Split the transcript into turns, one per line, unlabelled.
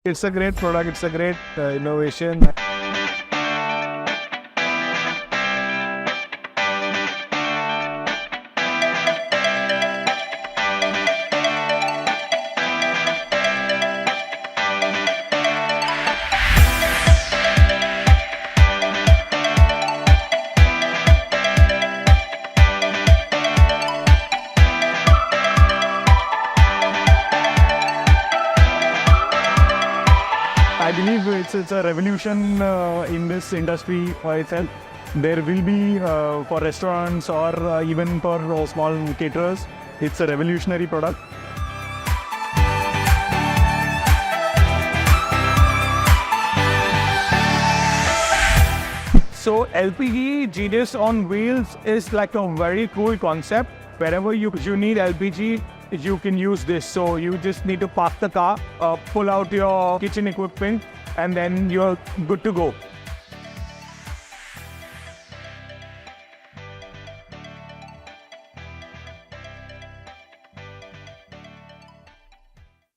It's a great product. It's a great innovation. I believe it's a revolution in this industry itself. There will be for restaurants or even for small caterers. It's a revolutionary product. So LPG Genius on wheels is like a very cool concept. Wherever you need LPG, you can use this. So you just need to park the car, pull out your kitchen equipment, and then you're good to go.